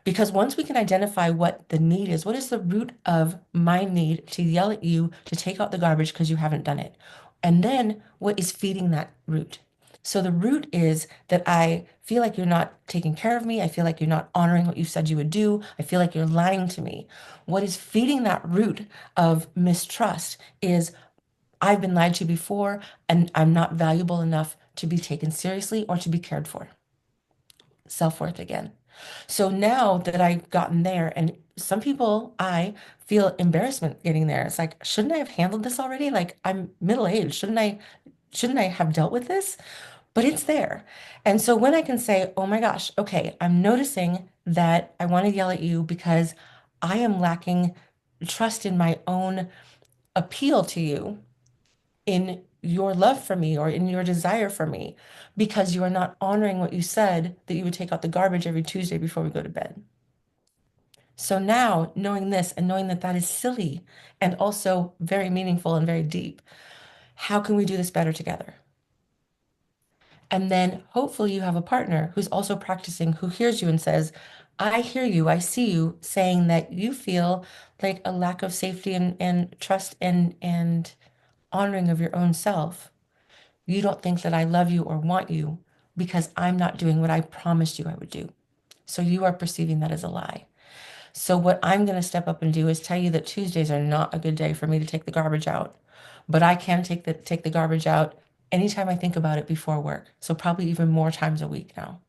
Because once we can identify what the need is, what is the root of my need to yell at you to take out the garbage because you haven't done it? And then what is feeding that root? So the root is that I feel like you're not taking care of me. I feel like you're not honoring what you said you would do. I feel like you're lying to me. What is feeding that root of mistrust is I've been lied to before and I'm not valuable enough to be taken seriously or to be cared for. Self-worth again. So now that I've gotten there, and some people, I feel embarrassment getting there. It's like, shouldn't I have handled this already? Like I'm middle-aged. Shouldn't I have dealt with this? But it's there. And so when I can say, oh my gosh, okay, I'm noticing that I want to yell at you because I am lacking trust in my own appeal to you in your love for me or in your desire for me because you are not honoring what you said that you would take out the garbage every Tuesday before we go to bed. So now, knowing this and knowing that that is silly and also very meaningful and very deep, how can we do this better together? And then hopefully you have a partner who's also practicing, who hears you and says, I hear you, I see you saying that you feel like a lack of safety and trust and honoring of your own self. You don't think that I love you or want you because I'm not doing what I promised you I would do. So you are perceiving that as a lie. So what I'm going to step up and do is tell you that Tuesdays are not a good day for me to take the garbage out. But I can take the garbage out anytime I think about it before work. So probably even more times a week now.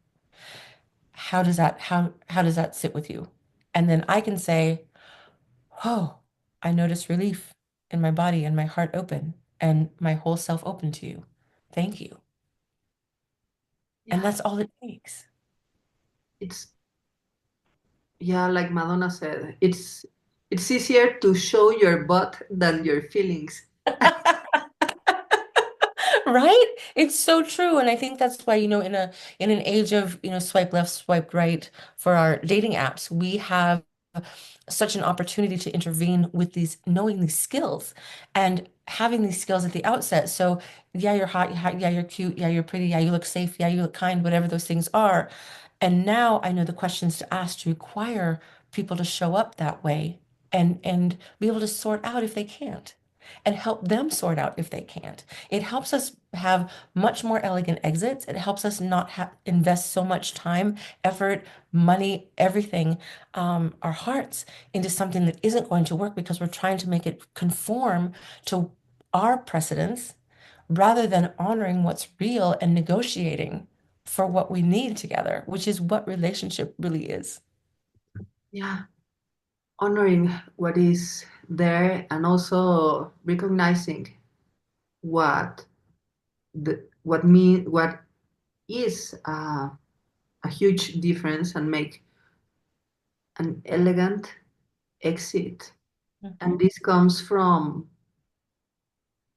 How does that sit with you? And then I can say, "Oh, I notice relief in my body and my heart open and my whole self open to you. Thank you." And Yeah, that's all it takes. it's yeah, like Madonna said, it's easier to show your butt than your feelings. Right? It's so true. And I think that's why, in an age of, swipe left, swipe right for our dating apps, we have such an opportunity to intervene with knowing these skills and having these skills at the outset. So, yeah, you're hot, yeah, you're cute, yeah, you're pretty, yeah, you look safe, yeah, you look kind, whatever those things are. And now I know the questions to ask to require people to show up that way and be able to sort out if they can't and help them sort out if they can't. It helps us have much more elegant exits. It helps us not invest so much time, effort, money, everything, our hearts into something that isn't going to work because we're trying to make it conform to our precedents rather than honoring what's real and negotiating for what we need together, which is what relationship really is. Yeah, honoring what is there and also recognizing what what is a huge difference and make an elegant exit. And Mhm. this comes from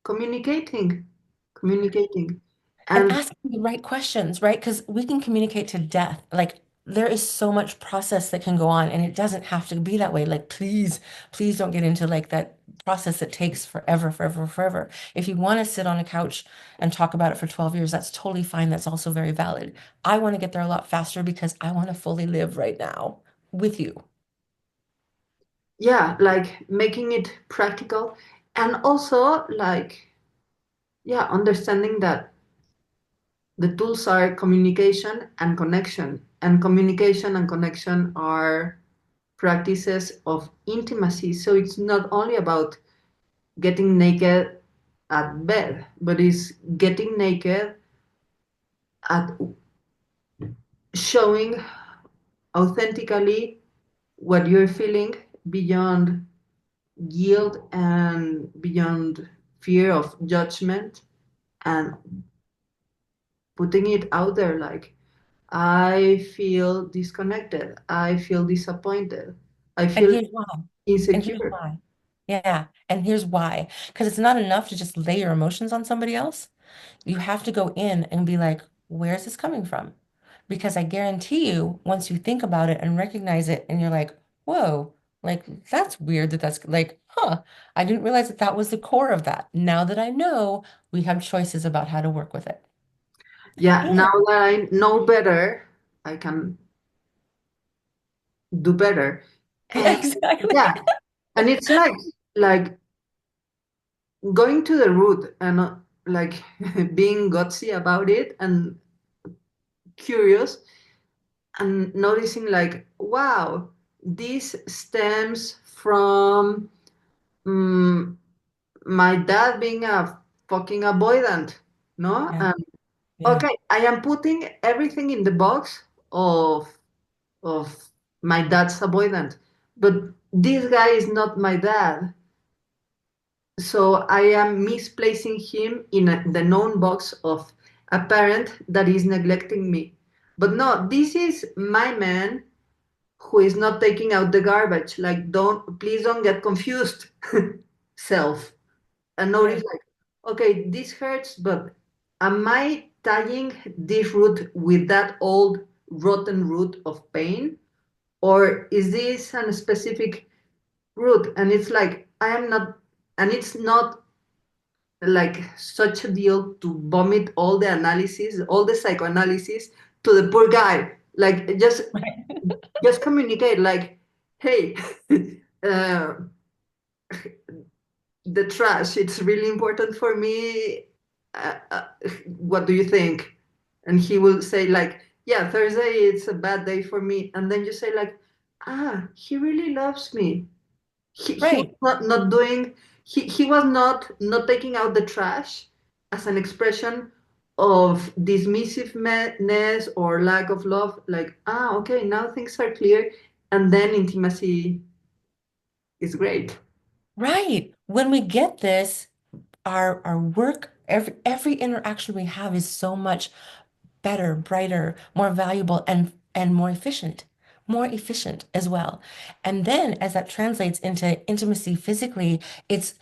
communicating, communicating. And And asking the right questions, right? Because we can communicate to death. Like there is so much process that can go on, and it doesn't have to be that way. Like, please, please don't get into like that process that takes forever, forever, forever. If you want to sit on a couch and talk about it for 12 years, that's totally fine. That's also very valid. I want to get there a lot faster because I want to fully live right now with you. yeah, like making it practical and also like, yeah, understanding that the tools are communication and connection. And communication and connection are practices of intimacy. So it's not only about getting naked at bed, but it's getting naked at showing authentically what you're feeling beyond guilt and beyond fear of judgment and putting it out there like, I feel disconnected. I feel disappointed. I And feel here's why. And here's insecure. why. Yeah. And here's why. Because it's not enough to just lay your emotions on somebody else. You have to go in and be like, where's this coming from? Because I guarantee you, once you think about it and recognize it, and you're like, whoa, like that's weird that that's like, huh, I didn't realize that that was the core of that. Now that I know, we have choices about how to work with it. Yeah, now And that I know better, I can do better. yeah, And yeah, exactly. and it's like going to the root and like being gutsy about it and curious and noticing like, wow, this stems from mm, my dad being a fucking avoidant, no? Yeah, And yeah, okay, I am putting everything in the box of of my dad's avoidant, but this guy is not my dad. So I am misplacing him in the known box of a parent that is neglecting me. But no, this is my man who is not taking out the garbage. Like, don't, please don't get confused, self. And notice, right, like, okay, this hurts, but am I tying this root with that old rotten root of pain? Or is this a specific root? And it's like, I am not, and it's not like such a deal to vomit all the analysis, all the psychoanalysis to the poor guy. Like right, just communicate. Like, hey, uh, the trash. It's really important for me. What do you think? And he will say like, yeah, Thursday it's a bad day for me. And then you say like, ah, he really loves me. He was right. not doing he was not taking out the trash as an expression of dismissiveness or lack of love, like, ah, okay, now things are clear, and then intimacy is great. Right. When we get this, our work, every interaction we have is so much better, brighter, more valuable, and more efficient as well. And then as that translates into intimacy physically, it's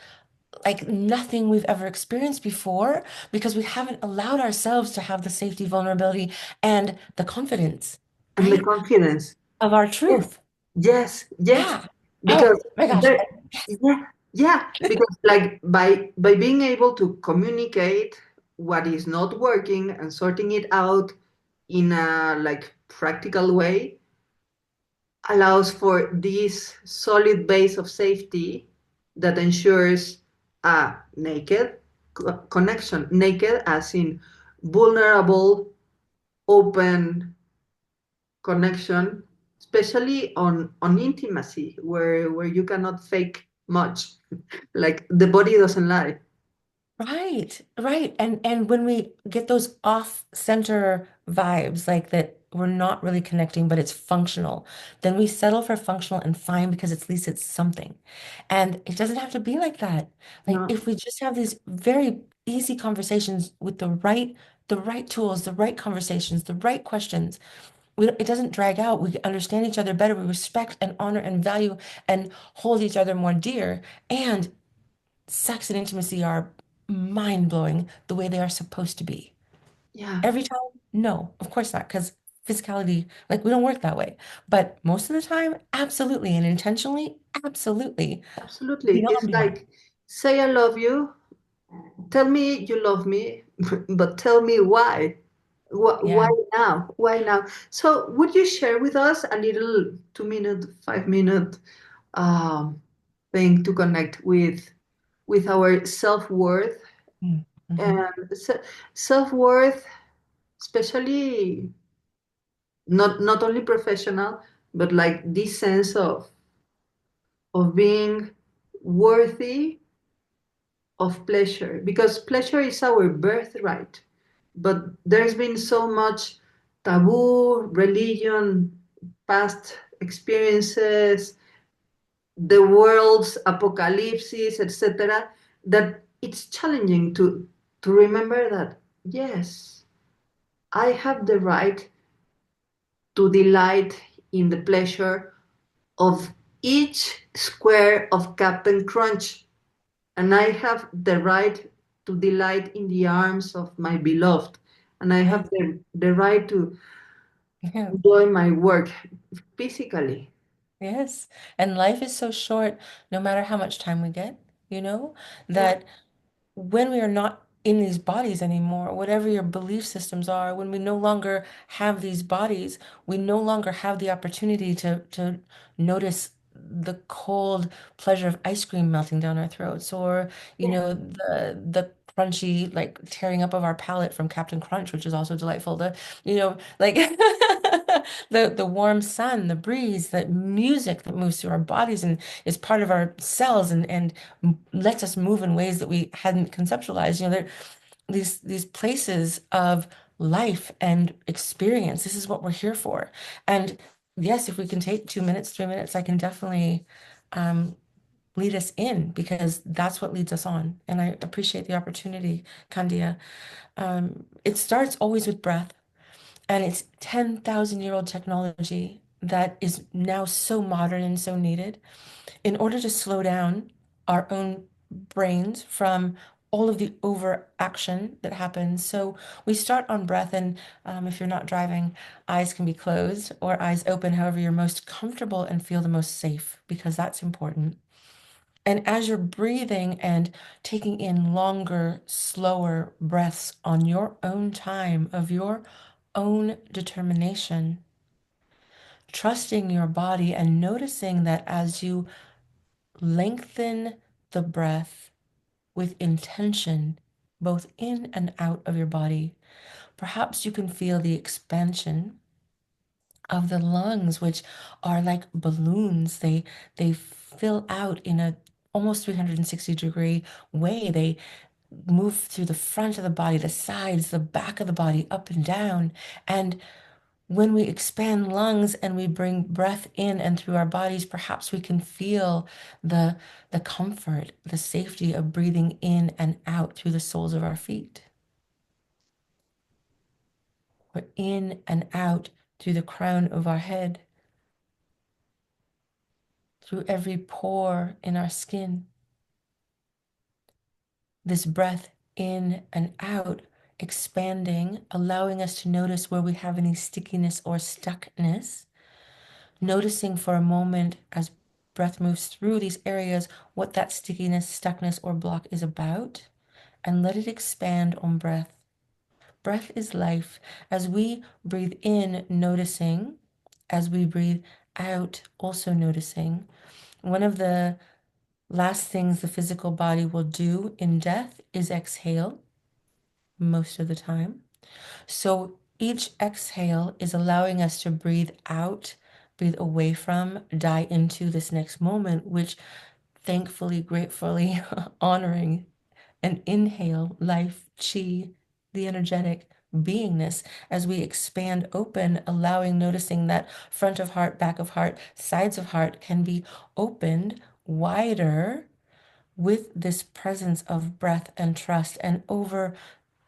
like nothing we've ever experienced before because we haven't allowed ourselves to have the safety, vulnerability, and the confidence, And the right? confidence. Of our Yes, truth. yes, yes. Yeah. Oh Because my gosh. there, yeah, yeah. Because like by being able to communicate what is not working and sorting it out in a like practical way allows for this solid base of safety that ensures a naked connection. Naked as in vulnerable, open connection, especially on intimacy, where you cannot fake much. Like the body doesn't lie. Right, right. And when we get those off-center vibes, like that we're not really connecting, but it's functional, then we settle for functional and fine because at least it's something. And it doesn't have to be like that. Like No, if we just have these very easy conversations with the right tools, the right conversations, the right questions, it doesn't drag out. We understand each other better. We respect and honor and value and hold each other more dear. And sex and intimacy are mind-blowing the way they are supposed to be. yeah, Every time? No, of course not, because physicality, like we don't work that way. But most of the time, absolutely. And intentionally, absolutely. absolutely. It's Beyond, beyond. like, say I love you, tell me you love me, but tell me why. Why Yeah. now? Why now? So, would you share with us a little 2 minute, 5 minute um, thing to connect with our self-worth Mm-hmm. and self-worth, especially not only professional, but like this sense of being worthy of pleasure, because pleasure is our birthright. But there's been so much taboo, religion, past experiences, the world's apocalypse, etc., that it's challenging to remember that yes, I have the right to delight in the pleasure of each square of Captain Crunch, and I have the right to delight in the arms of my beloved, and I have Yes. the right to Yeah. enjoy my work physically. Yes. And life is so short, no matter how much time we get, you know, Yeah, that when we are not in these bodies anymore, whatever your belief systems are, when we no longer have these bodies, we no longer have the opportunity to notice the cold pleasure of ice cream melting down our throats, or yeah, the crunchy like tearing up of our palate from Captain Crunch, which is also delightful. Like the warm sun, the breeze, the music that moves through our bodies and is part of our cells and lets us move in ways that we hadn't conceptualized. There these places of life and experience. This is what we're here for. And yes, if we can take 2 minutes, 3 minutes, I can definitely um, lead us in because that's what leads us on. And I appreciate the opportunity, Candia. It starts always with breath, and it's 10,000-year-old technology that is now so modern and so needed in order to slow down our own brains from all of the overaction that happens. So we start on breath, and if you're not driving, eyes can be closed or eyes open, however you're most comfortable and feel the most safe, because that's important. And as you're breathing and taking in longer, slower breaths on your own time of your own determination, trusting your body and noticing that as you lengthen the breath with intention, both in and out of your body. Perhaps you can feel the expansion of the lungs, which are like balloons. They fill out in a almost 360-degree way. They move through the front of the body, the sides, the back of the body, up and down. And when we expand lungs and we bring breath in and through our bodies, perhaps we can feel the, the comfort, the safety of breathing in and out through the soles of our feet, or in and out through the crown of our head, through every pore in our skin. This breath in and out, expanding, allowing us to notice where we have any stickiness or stuckness, noticing for a moment as breath moves through these areas what that stickiness, stuckness, or block is about, and let it expand on breath. Breath is life. As we breathe in, noticing, as we breathe out, also noticing. One of the last things the physical body will do in death is exhale most of the time. So each exhale is allowing us to breathe out, breathe away from, die into this next moment, which thankfully, gratefully, honoring and inhale life, chi, the energetic beingness as we expand open, allowing, noticing that front of heart, back of heart, sides of heart can be opened wider with this presence of breath and trust. And over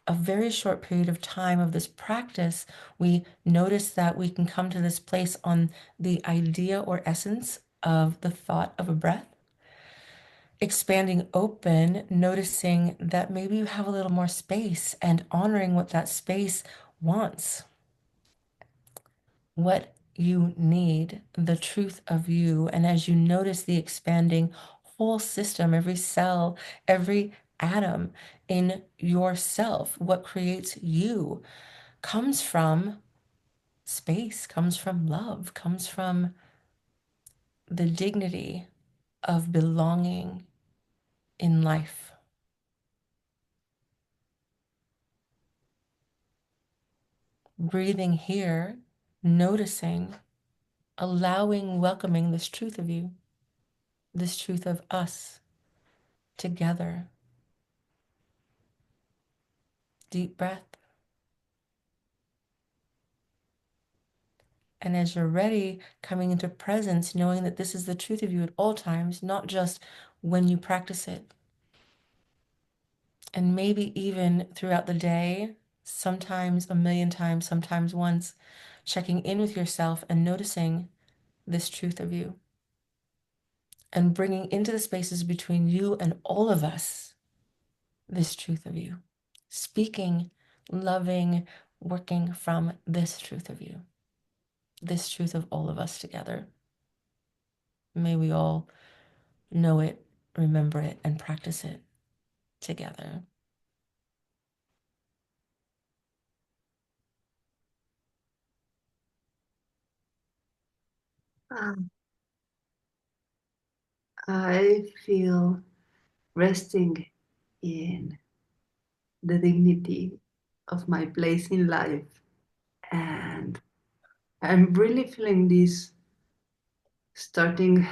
a very short period of time of this practice, we notice that we can come to this place on the idea or essence of the thought of a breath, expanding open, noticing that maybe you have a little more space and honoring what that space wants, what you need, the truth of you. And as you notice the expanding whole system, every cell, every atom in yourself, what creates you comes from space, comes from love, comes from the dignity of belonging in life. Breathing here, noticing, allowing, welcoming this truth of you, this truth of us together. Deep breath. And as you're ready, coming into presence, knowing that this is the truth of you at all times, not just when you practice it. And maybe even throughout the day, sometimes a million times, sometimes once, checking in with yourself and noticing this truth of you and bringing into the spaces between you and all of us this truth of you, speaking, loving, working from this truth of you, this truth of all of us together. May we all know it, remember it, and practice it together. Um, I feel resting in the dignity of my place in life. And I'm really feeling this starting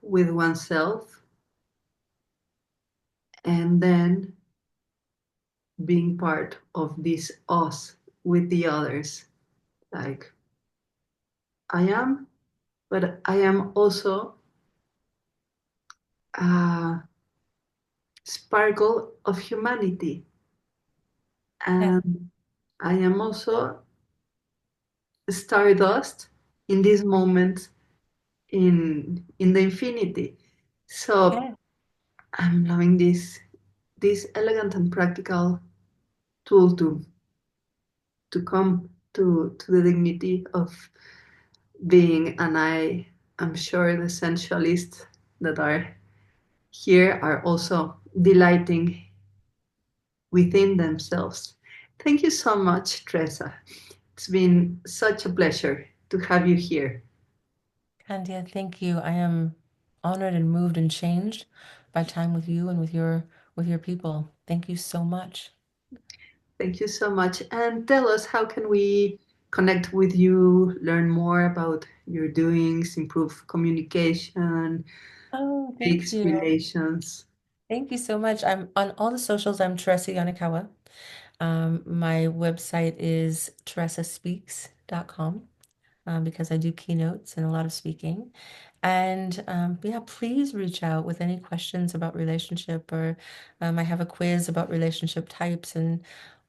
with oneself and then being part of this us with the others. Like I am, but I am also a sparkle of humanity. Yeah. And I am also stardust in this moment in the infinity. So Yeah. I'm loving this elegant and practical tool to come to the dignity of being. And I am sure the sensualists that are here are also delighting within themselves. Thank you so much, Tressa. It's been such a pleasure to have you here. Candia, thank you. I am honored and moved and changed by time with you and with your people. Thank you so much. Thank you so much. And tell us, how can we connect with you, learn more about your doings, improve communication, Oh, thank fix you. relations? Thank you so much. I'm on all the socials. I'm Tressa Yonekawa. My website is tressaspeaks.com. Because I do keynotes and a lot of speaking. And yeah, please reach out with any questions about relationship, or I have a quiz about relationship types and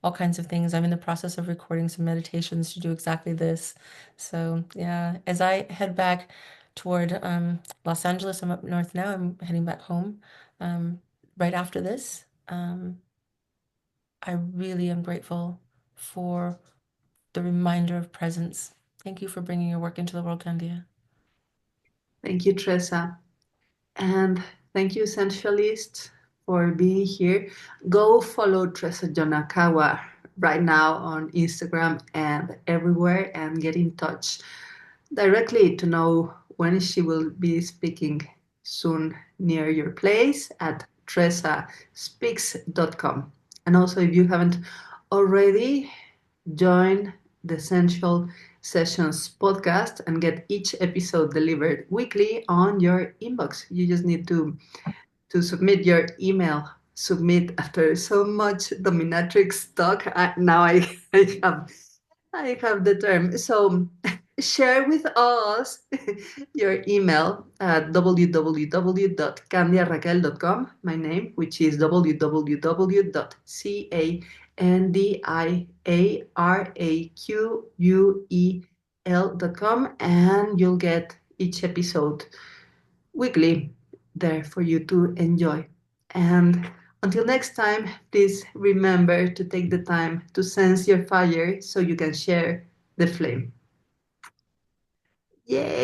all kinds of things. I'm in the process of recording some meditations to do exactly this. So yeah, as I head back toward Los Angeles, I'm up north now. I'm heading back home um, right after this. I really am grateful for the reminder of presence. Thank you for bringing your work into the world, Candia. Thank you, Tressa. And thank you, Sensualist, for being here. Go follow Tressa Yonekawa right now on Instagram and everywhere and get in touch directly to know when she will be speaking soon near your place at tressaspeaks.com. And also, if you haven't already, join the Sensual Sessions podcast and get each episode delivered weekly on your inbox. You just need to submit your email submit after so much dominatrix talk. Now I have the term. So share with us your email at www.candiaraquel.com, my name, which is www.candiaraquel.com, and you'll get each episode weekly there for you to enjoy. And until next time, please remember to take the time to sense your fire so you can share the flame. Yay!